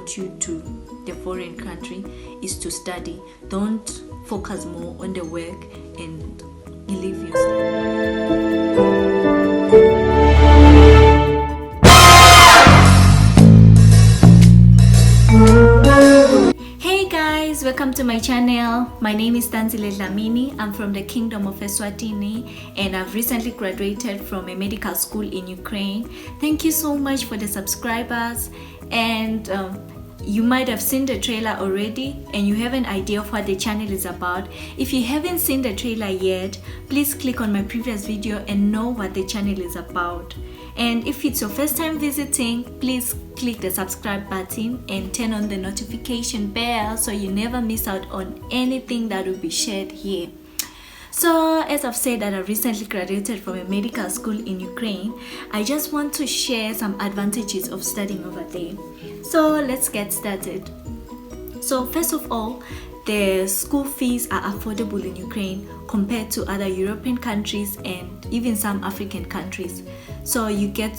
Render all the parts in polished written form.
sent you to the foreign country is to study. Don't focus more on the work and leave your Hey guys, welcome to my channel. My name is Tanzile Dlamini. I'm from the Kingdom of Eswatini and I've recently graduated from a medical school in Ukraine. Thank you so much for the subscribers, and you might have seen the trailer already and you have an idea of what the channel is about. If you haven't seen the trailer yet, please click on my previous video and know what the channel is about. And if it's your first time visiting, please click the subscribe button and turn on the notification bell so you never miss out on anything that will be shared here. So as I've said that I recently graduated from a medical school in Ukraine, I just want to share some advantages of studying over there. So let's get started. So first of all, the school fees are affordable in Ukraine compared to other European countries and even some African countries. So you get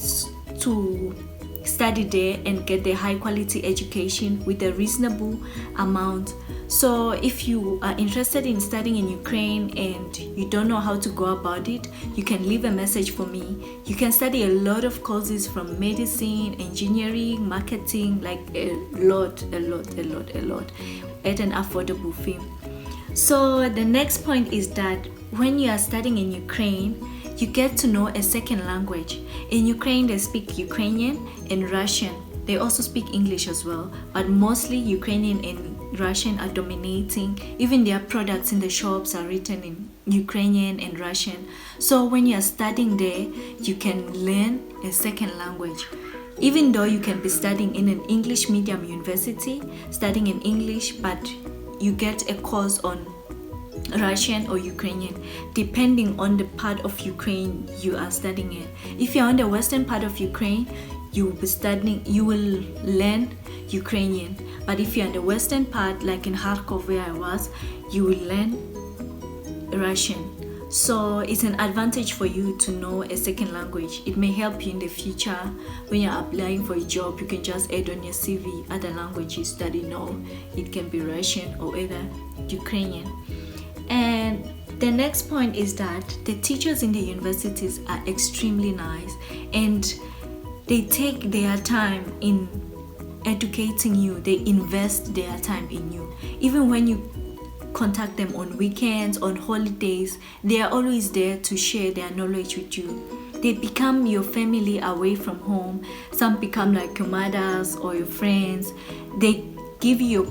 to study there and get the high quality education with a reasonable amount. So if you are interested in studying in Ukraine and you don't know how to go about it, you can leave a message for me. You can study a lot of courses from medicine, engineering, marketing, like a lot at an affordable fee. So the next point is that when you are studying in Ukraine, you get to know a second language. In Ukraine, they speak Ukrainian and Russian. They also speak English as well, but mostly Ukrainian and Russian are dominating. Even their products in the shops are written in Ukrainian and Russian. So when you are studying there, you can learn a second language. Even though you can be studying in an English medium university, studying in English, but you get a course on Russian or Ukrainian, depending on the part of Ukraine you are studying in. If you're on the western part of Ukraine, you will learn Ukrainian. But if you're in the western part, like in Kharkov where I was, you will learn Russian. So it's an advantage for you to know a second language. It may help you in the future when you're applying for a job. You can just add on your CV other language you study now. It can be Russian or either Ukrainian. And the next point is that the teachers in the universities are extremely nice and they take their time in educating you. They invest their time in you. Even when you contact them on weekends, on holidays, they are always there to share their knowledge with you. They become your family away from home. Some become like your mothers or your friends. They give you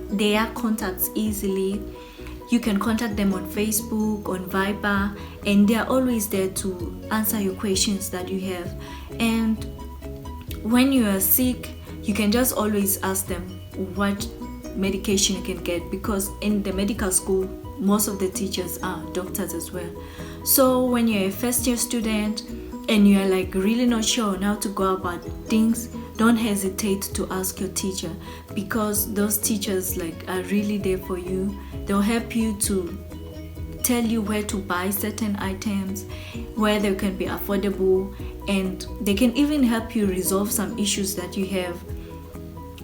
their contacts easily. You can contact them on Facebook, on Viber, and they are always there to answer your questions that you have. And when you are sick, you can just always ask them what medication you can get, because in the medical school, most of the teachers are doctors as well. So when you're a first year student and you're like really not sure on how to go about things, don't hesitate to ask your teacher, because those teachers are really there for you. They'll help you to tell you where to buy certain items, where they can be affordable, and they can even help you resolve some issues that you have.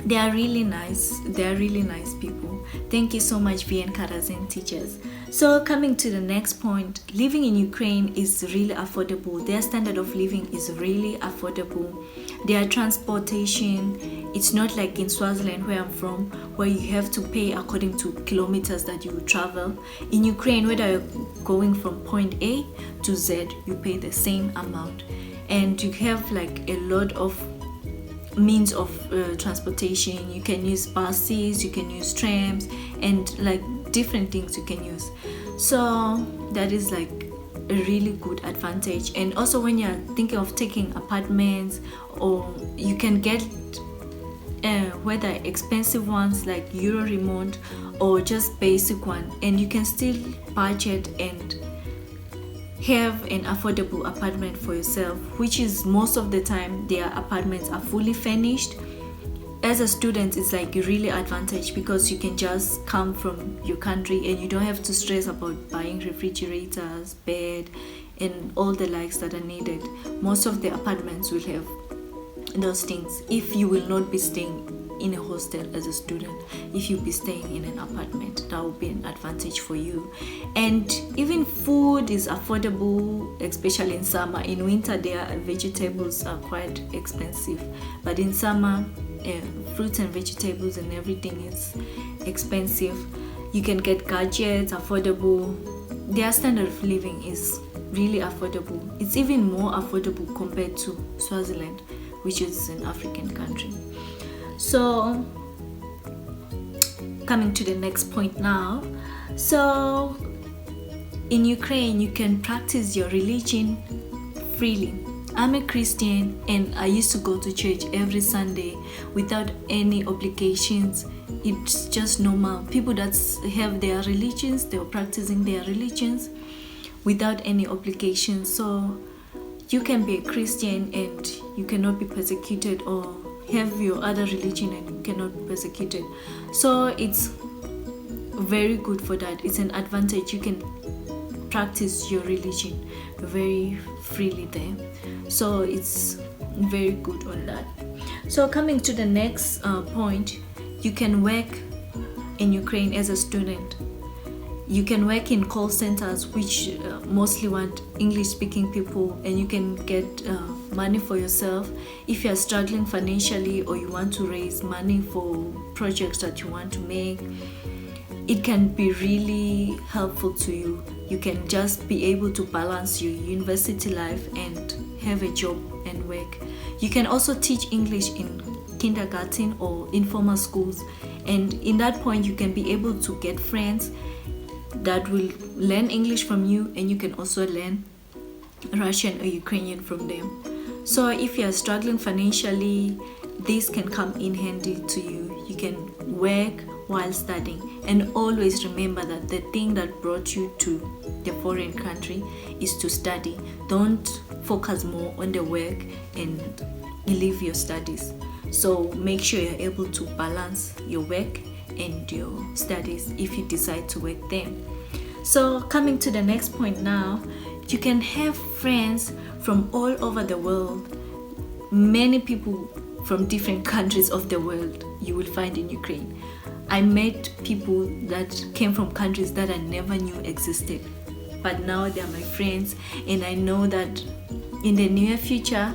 They are really nice. They are really nice people. Thank you so much, VN Karazen teachers. So coming to the next point, living in Ukraine is really affordable. Their standard of living is really affordable. Their transportation, it's not like in Swaziland where I'm from, where you have to pay according to kilometers that you travel. In Ukraine, whether you're going from point A to Z, you pay the same amount. And you have a lot of means of transportation. You can use buses, you can use trams, and different things you can use. So that is a really good advantage. And also when you're thinking of taking apartments, or you can get whether expensive ones like Euro Remote or just basic one, and you can still budget and have an affordable apartment for yourself, which is most of the time their apartments are fully furnished. As a student, it's really advantage, because you can just come from your country and you don't have to stress about buying refrigerators, bed, and all the likes that are needed. Most of the apartments will have those things if you will not be staying in a hostel as a student. If you be staying in an apartment, that will be an advantage for you. And even food is affordable, especially in summer. In winter, their vegetables are quite expensive, but in summer, fruits and vegetables and everything is expensive. You can get gadgets affordable. Their standard of living is really affordable. It's even more affordable compared to Swaziland, which is an African country. So coming to the next point now. So in Ukraine, you can practice your religion freely. I'm a Christian and I used to go to church every Sunday without any obligations. It's just normal. People that have their religions, they're practicing their religions without any obligations. So you can be a Christian and you cannot be persecuted, or have your other religion and you cannot be persecuted. So it's very good for that. It's an advantage. You can practice your religion very freely there. So it's very good on that. So coming to the next point, you can work in Ukraine as a student. You can work in call centers, which mostly want English-speaking people, and you can get money for yourself. If you are struggling financially or you want to raise money for projects that you want to make, it can be really helpful to you. You can just be able to balance your university life and have a job and work. You can also teach English in kindergarten or informal schools, and in that point you can be able to get friends that will learn English from you, and you can also learn Russian or Ukrainian from them. So if you are struggling financially, this can come in handy to you. You can work while studying, and always remember that the thing that brought you to the foreign country is to study. Don't focus more on the work and leave your studies. So make sure you're able to balance your work and your studies if you decide to work there. So coming to the next point now, you can have friends from all over the world. Many people from different countries of the world you will find in Ukraine. I met people that came from countries that I never knew existed, but now they are my friends, and I know that in the near future,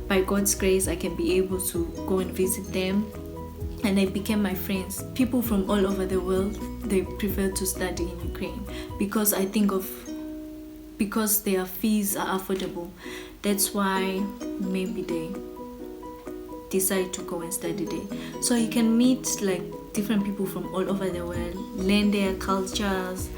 by God's grace, I can be able to go and visit them, and they became my friends. People from all over the world, they prefer to study in Ukraine because because their fees are affordable. That's why maybe they decide to go and study there. So you can meet like different people from all over the world, learn their cultures,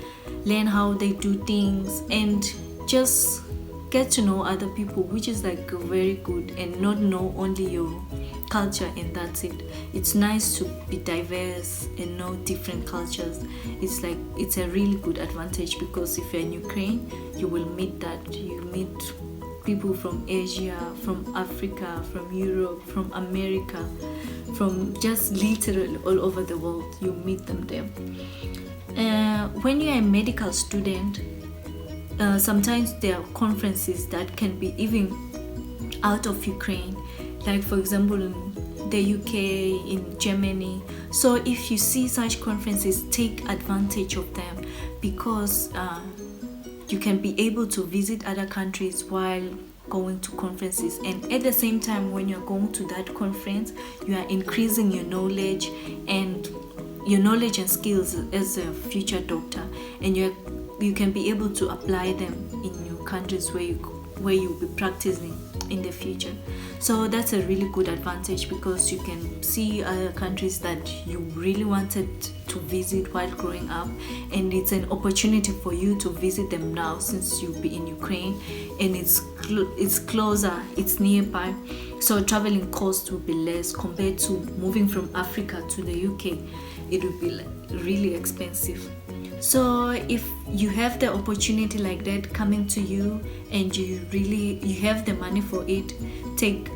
learn how they do things, and just get to know other people, which is like very good, and not know only your culture and that's it. It's nice to be diverse and know different cultures. It's a really good advantage, because if you're in Ukraine, you will meet that. You meet people from Asia, from Africa, from Europe, from America, from just literally all over the world. You meet them there. When you're a medical student, sometimes there are conferences that can be even out of Ukraine, like for example in the UK, in Germany. So if you see such conferences, take advantage of them, because you can be able to visit other countries while going to conferences, and at the same time when you're going to that conference, you are increasing your knowledge and skills as a future doctor, and you can be able to apply them in your countries where you'll be practicing in the future. So that's a really good advantage, because you can see other countries that you really wanted to visit while growing up, and it's an opportunity for you to visit them now since you'll be in Ukraine, and it's closer, it's nearby, so traveling costs will be less compared to moving from Africa to the UK. It will be really expensive. So if you have the opportunity like that coming to you, and you have the money for it, take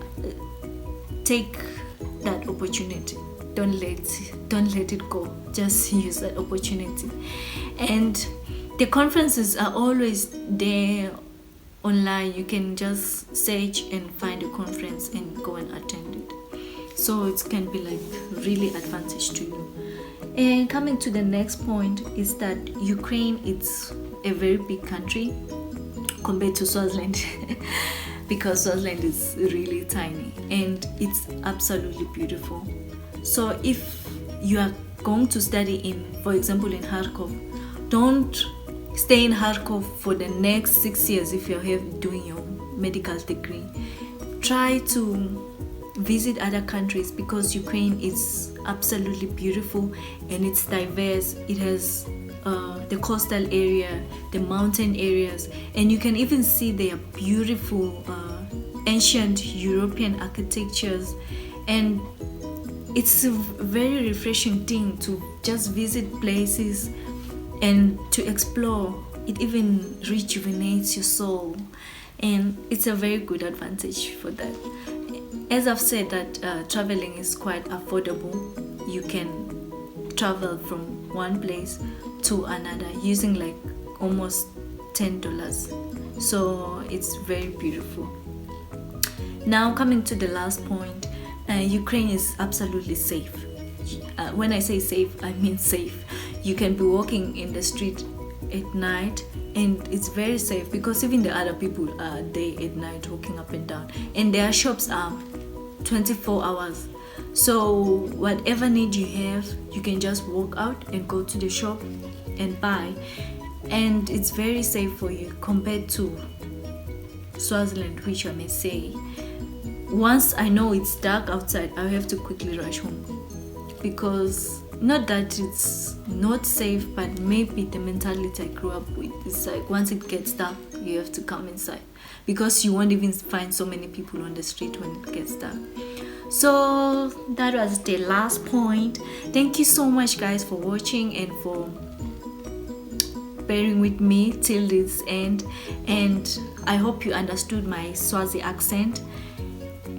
that opportunity. Don't let it go. Just use that opportunity. And the conferences are always there online. You can just search and find a conference and go and attend it. so it can be like really advantage to you. And coming to the next point is that Ukraine is a very big country compared to Swaziland because Swaziland is really tiny and it's absolutely beautiful. So if you are going to study in, for example, in Kharkov, don't stay in Kharkov for the next 6 years if you're doing your medical degree. Try to visit other countries because Ukraine is absolutely beautiful and it's diverse. It has the coastal area, the mountain areas, and you can even see their beautiful ancient European architectures, and it's a very refreshing thing to just visit places and to explore. It even rejuvenates your soul, and it's a very good advantage for that. As I've said that traveling is quite affordable. You can travel from one place to another using like almost $10, so it's very beautiful. Now coming to the last point, Ukraine is absolutely safe. When I say safe, I mean safe. You can be walking in the street at night and it's very safe because even the other people are there at night walking up and down, and their shops are 24 hours. So whatever need you have, you can just walk out and go to the shop and buy, and it's very safe for you compared to Swaziland, which I may say, once I know it's dark outside, I have to quickly rush home, because not that it's not safe, but maybe the mentality I grew up with is like once it gets dark, you have to come inside because you won't even find so many people on the street when it gets dark. So that was the last point. Thank you so much guys for watching and for bearing with me till this end, and I hope you understood my Swazi accent,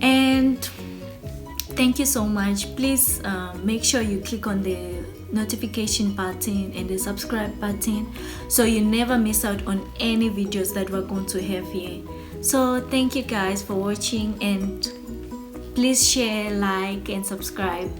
and thank you so much. Please make sure you click on the notification button and the subscribe button so you never miss out on any videos that we're going to have here. So thank you guys for watching, and please share, like and subscribe.